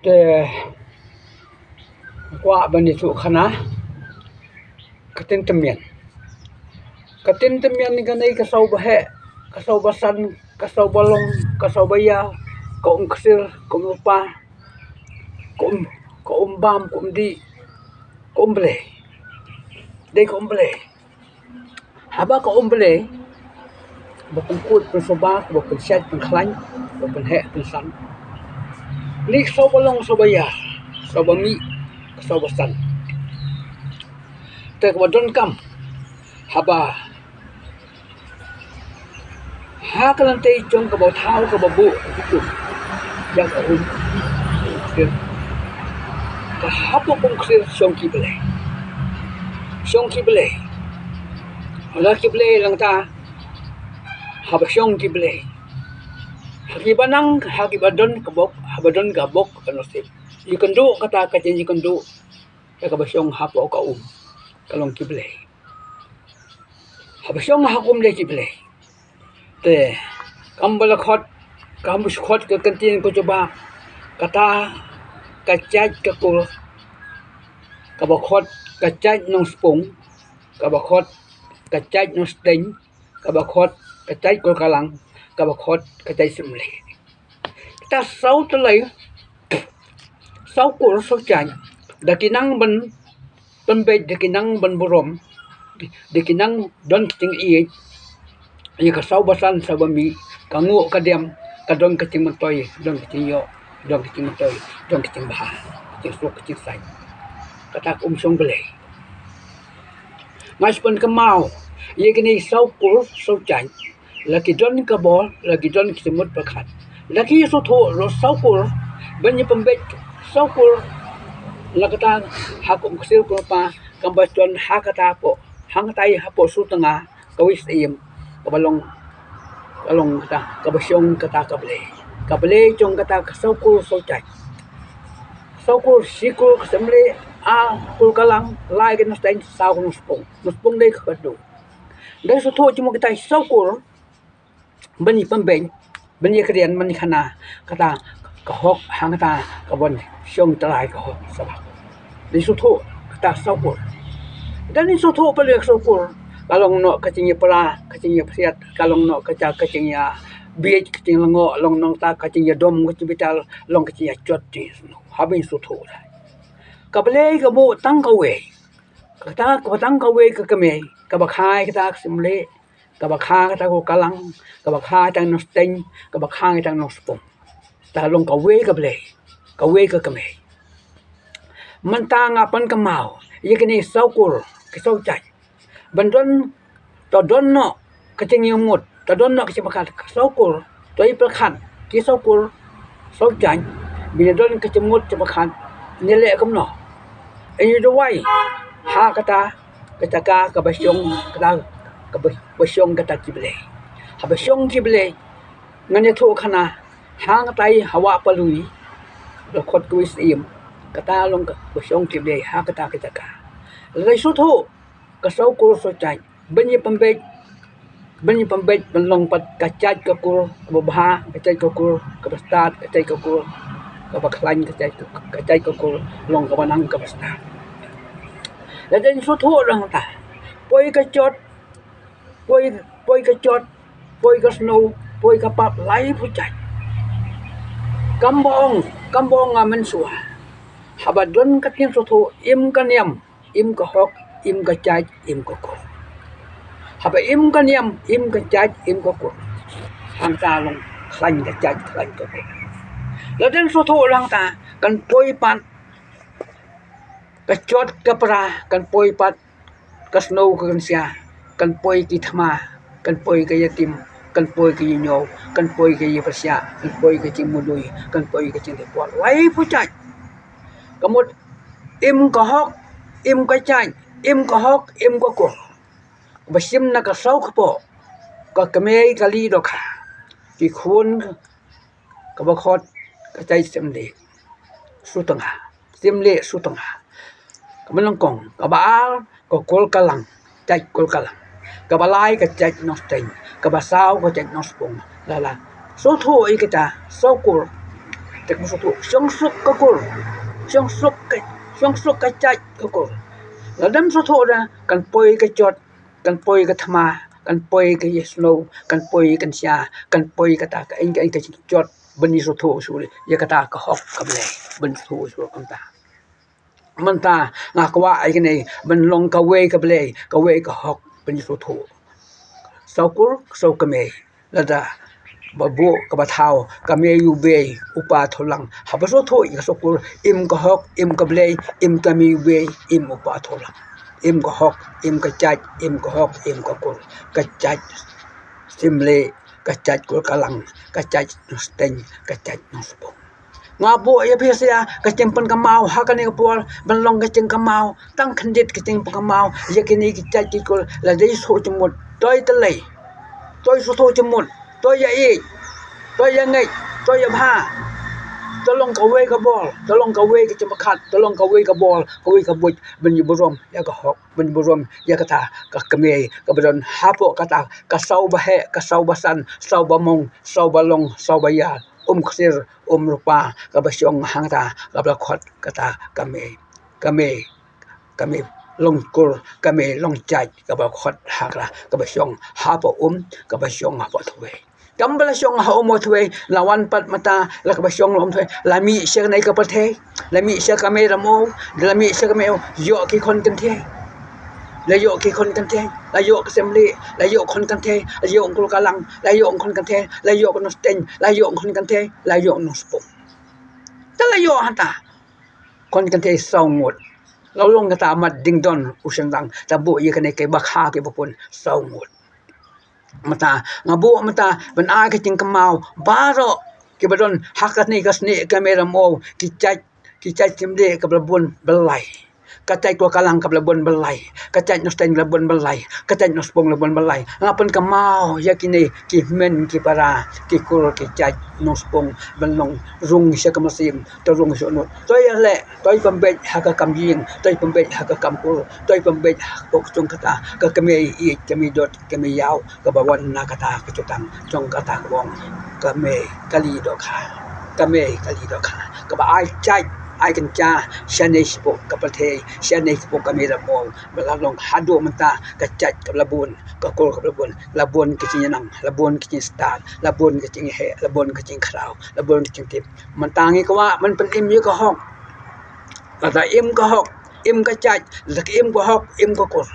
te kwa bani tu khana katin temian ni kanai ka sau bahe ka sau basan ka sau balong ka sau baya ka ksir ka lupa ka bam ka di ka umble dei ka umble haba ka umble bapungkut pensobak bapensyat pengklan bapenhe pensan ni sau balong sau baya sau bami sau basan te wadon kam haba ha kalante chong ka bau thau ka babu ku yang ka ka hapo kong ksir syong kibele ala kibele lang ta haba syong kibele hakibadon kabok habadon gabok kanosip ikandu kata kacin ikandu ka basyong hapo ka kalong kibele haba syong hakum le kibele te kambal khot kambus khot ke kantin ko coba kata kacaj ke kul kabakot kacaj nong spung kabakot kacaj nong steng kabakot kacaj kul kalang kabakot kacaj simle kita sau telai sau kul sau caj dakinang ban pembej dakinang ban burom dakinang don ting i ka sau basan sa bami kangu kadem kadon kacing matoy don kacing yo don kacing matoy don kacing bah kacing sok kacing sai kata song bele mas pun kemau ye kini sau kul sau chan lagi don ka bol lagi don kisimut pakat lagi so tho ro sau kul banyi pembek sau kul lakata hakum ksir ko pa kambaston hakata po hangtai hapo su tengah kawis im kabalong kata kabasyong kata kabele chong kata saukul saucai saukul sikul kasemle a kul kalang lai ke nosteng sau nuspung dei khadu dei so tho chimo kita saukul bani pembeng bani krian bani khana kata kahok hangata kabon syong talai kahok sabak dei so tho kata saukul dan ni so tho pale saukul kalong no kacingnya pela kacingnya siat kalong no kacingnya biej kacing lengo long nong ta kacingnya dom kacing bital long kacingnya cot ti habin su tho kabele ka bo tang ka we kata ka tang ka we ka kame ka ba khai kata simle ka ba kha kata ko kalang ka ba kha tang no steng ka ba kha tang no spong ta long ka we ka kame man ta nga pan ka mau ye kini saukul ka sau chai bandon to don no kacing yumut to don no kacing pakat saukul to i pakat ki saukul sau chan bila don kacing mut pakat ni le kam no ai do wai ha kata ka basyong kata ka basyong kata kibele ha basyong kibele ngane tho khana hang tai hawa palui do khot kuis im kata long ka basyong kibele ha kata ka lai su tho ka sau kul so chai banyi pembej belong pat kacaj ka kul babha kacaj ka kul ka bastat kacaj ka kul ka baklan kacaj ka kul long ka banang ka bastat la den so tho rang ta poi ka chot poi ka snow poi ka pap lai pu chai kambong amen suah habadon ka tin so tho im ka niam im ka hok im ka chaj im ka ko haba im ka niam im ka chaj im ka ko hang ta long khlain ka chaj khlain ka ko la den so tho lang ta kan poi pan ka chot ka pra kan poi pat ka snow kan sia kan poi ki thama kan poi ka yatim kan poi ka nyo kan poi ka yipasya kan poi ka chimudui kan poi ka chin pol wai pu chaj kamut im ka hok im ka chaj im ka hok im ka ko basim na ka sau ka po ka kame ka li do kha ki khun ka ba khot ka chai semle su tanga ka belong kong ka ba ka kol kalang chai kol kalang ka balai ka chai no steng ka ba sau ka chai no spong la so tho i ka ta sau kul tek musuh siang suk kakul siang suk kacai kakul ladam soto dah kan poi ke jot kan poi ke thama kan poi ke snow kan poi kan sia kan poi kata ka eng ke jot beni soto sule ya kata ka hok ka ble ben soto sule kanta manta ngakwa ai kene ben long ka we ka hok beni soto saukur sau kame lada babu ka bathau kame yu be upa tholang habaso tho ya saukur im ka hok im ka ble im kame yu be im upa tholang im ka hok im ka chaj im ka hok im ka kur ka chaj simle ka chaj kur kalang ka chaj steng ka chaj nospo ngabo ya pisia ka cempan ka mau hakane ka pol banlong ka ceng ka mau tang khandit ka ceng ka mau ya kini ki chaj ki kur la dei so chmut toy talai toy so tho chmut toy ya e toy ya ngai toy ya bha tolong ka we ka bol tolong ka we ka cempakhat tolong ka we ka bol ka we ka buj ben yu borom ya ka hok ben borom ya kata ka kame ka badon hapo kata ka sau ba he ka sau basan sau ba mong sau ba long sau ba ya khsir rupa ka ba syong hangta ka ba khot kata kame long kur kame long chai ka ba khot hakra ka ba syong hapo ka ba syong hapo thwe kambala syong ha omo thwe lawan pat mata la ka ba syong lom thwe la mi syang nai ka pathe la mi sya kamera mo la mi sya kamera yo ki kon kan the la yo ki kon kan the la yo ka semli la yo kon kan the la yo kul kalang la yo kon kan the la yo kon steng la yo kon kan the la yo no spo ta la yo hata kon kan the sau ngot lo long kata mat ding don usang dang tabu ye kan ke bakha ke bopun sau ngot mata ngabu mata ben a ke ting kamau baro ke badon hakat ni kasni kamera mo ki cai timde ke blabun belai kacai ko kalang ke blabun belai kacai nosteng blabun belai kacai nospong blabun belai ngapan kamau yakini ki men ki para ki kur ki cai nospong benong rung sia kamasim to rung sonot toy le toy pembet haka kamjing toy pembet haka kampur toy pembet pok chung kata ka kami I kami dot kami yau ka bawan na kata ka chutang chung kata bong kami kali dokha ka ba ai chai ai kan cha shane spok ka pathe shane spok kami ra bong belalong hado menta ka chat ka labun ka kol ka labun ka chinang labun ka chin star labun ka chin he labun ka chin khrau labun ka chin tip mentangi ka wa man pen im ye ka hok kata im ka hok im ka chat zak im ka hok im ka kor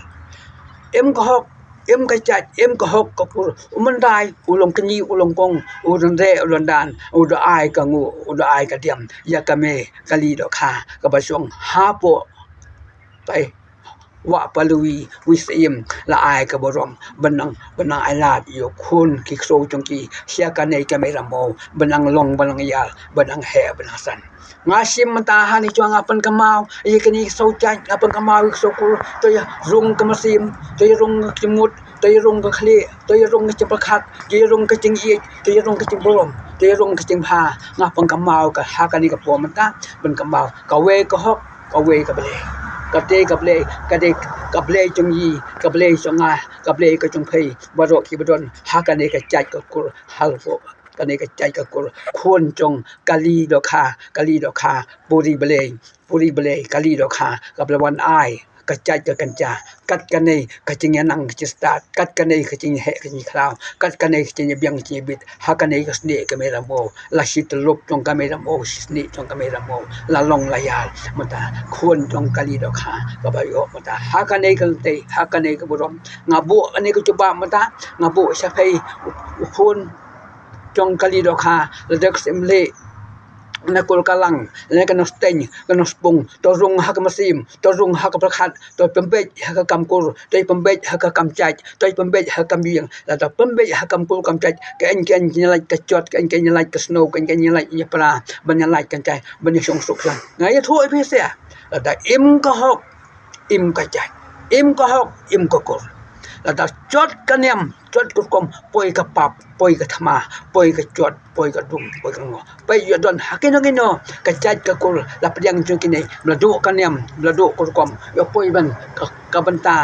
im ka hok im ka chat im ka hok ka pur uman dai ulong kni ulong kong udan re udan dan uda ai ka ngu uda ai ka diam ya kame kali do kha ka ba syong ha po tai wa palui wisim la ai ka borom benang ai lat yo khun ki so chung ki sia ka nei ka me ramo benang long benang ya benang he benang san ngasim mata hani chuang apan kamau ye kini so chan apan kamau so kur to ya rung kamasim to ya rung kimut to ya rung ka khli to ya rung ka chapakhat to ya rung ka ching ye to ya rung ka ching borom to ya rung ka ching pha ngapan kamau ka ha ka ni ka po mata ben kamau ka we ka hok ka we ka ble ka te ka ble chung yi ka ble chung a ka ble ka chung phei baro ki badon ha ka ni ka chai ka kur hal fo ka ni ka chai ka kur khon chung kali do kha puri ble kali do kha ka blawan ai ka chai ka kancha kat ka nei ka ching yanang ka start kat ka nei ka ching he ka ni khrau kat ka nei ka ching byang chi bit ha ka nei ka sne ka me ra mo la shit lop chung ka me ra mo sne chung ka me ra mo la long la ya mata khon chung kali do kha ka ba yo mata ha ka nei ka te ha ka nei ka borom ngabu ani ka chuba mata ngabu sa phei khon chung kali do kha la dak simle na kul kalang na ka nosteng ka nospung to rung ha ka masim to rung ha ka prakhat to pembet ha ka kamkur to pembet ha ka kamchaj to pembet ha ka mieng la to pembet ha kamkur kamchaj ka en nyalai ka chot ka en nyalai ka snow ka en nyalai ya pra ban nyalai kan chai ban song suk san ngai thoi phe se la da im ka hok im ka chai im ka hok im ka kur la da chot ka niam cuat kom poi ka pap poi ka thama poi ka cuat poi ka dum poi ka ngo pai yo don hakino ngino ka chat ka kul la pediang chu kini bladu kan yam bladu kom yo poi ban ka banta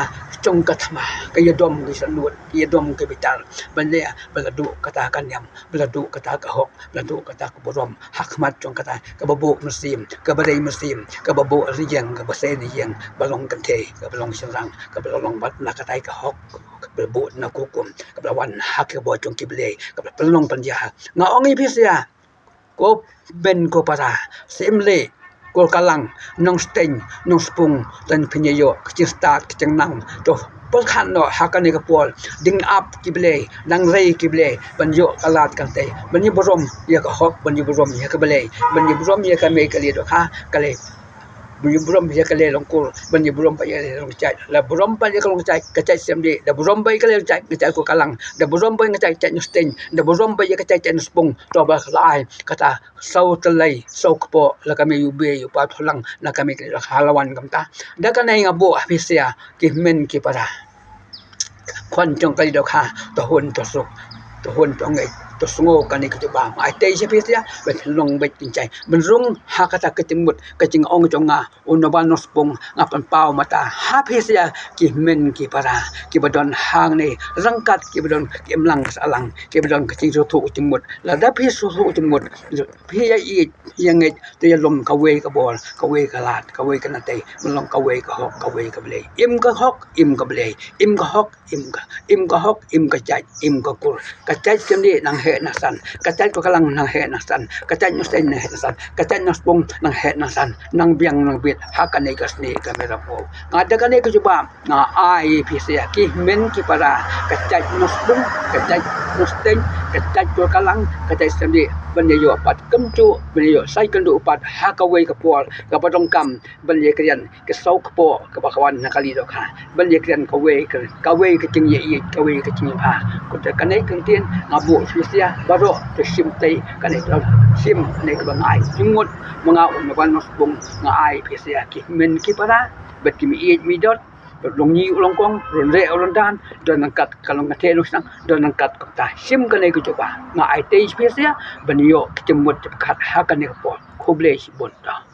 trong ka thama ka yadom ki sanut yadom ke bitar banle bladu kata kan yam bladu kata ka hok bladu kata ka borom hakmat trong kata ka babu musim ka badai musim ka babu riyang ka base riyang balong kan the ka balong serang ka balong bat na kata ka hok ka babu na kukum ka lawan hak ka bo trong kible ka balong panja nga ongi pisia ko ben ko para simle ko kalang nong steng nong spung dan penyeyo kecil start kecil nang to pelkan no hakane ka pol ding up kible nang rei kible banjo kalat kan te banyi borom ya ka hok banyi borom ya ka bele banyi borom ya ka me kali do ha kale banyi borom ya kale longkul banyi borom pa ya long cai la borom pa ya ka long cai ka cai semdi da borom pa ka le cai ka cai ko kalang da borom pa ka cai cai steng da borom pa ya ka cai cai spung to ba lai kata sau telai sau kepo la kami ube yu pa tholang la kami ke halawan kamta da kanai ngabo apisia ki men ki para kwan trong kai do kha to hun to suk to hun to ngai to sungo kani ke ba ai tei se pisia ben long bet tin chai ben rung ha kata ke timut ke ching ong chong nga unoban no spung ngapan pau mata ha pisia ki men ki para ki badon hang ni rangkat ki badon ki emlang salang ki badon ke ching so thu timut la da pi so thu timut pi ya i yang ngai te lom ka we ka bol ka we ka lat ka we ka na te men long ka we ka hok ka we ka ble im ka hok im ka ble im ka hok im ka hok im ka chai im ka kur ka chai semdi nang he na san ka chai ko kalang nang he na san ka chai no sen na he na san ka chai no spung nang he na san nang biang nang bit ha ka nei ka sni ka mera po nga da ka nei ka juba nga ai pi se ki men ki para ka chai no spung ka chai no sen ka chai ko kalang ka chai semdi ban ye yo pat kem chu ban ye yo sai kan du pat ha ka we ka pol ka pa dong kam ban ye krian ke sau ka po ka ba kawan na kali do kha ban ye krian ka we ka ching ye ka we ka ching pa ko ta ka nei kan tien ngabu sia baro to sim tai ka nei to sim nei ka bangai jungut mga un ban nos bung nga ai pi sia ki men ki para bet ki mi dot long ni long kong ron re ron dan don angkat kalong ka telo sang don angkat ko ta sim ka nei ko coba nga ai te pi sia ban yo kemut kat ha ka nei ko khoble si bon ta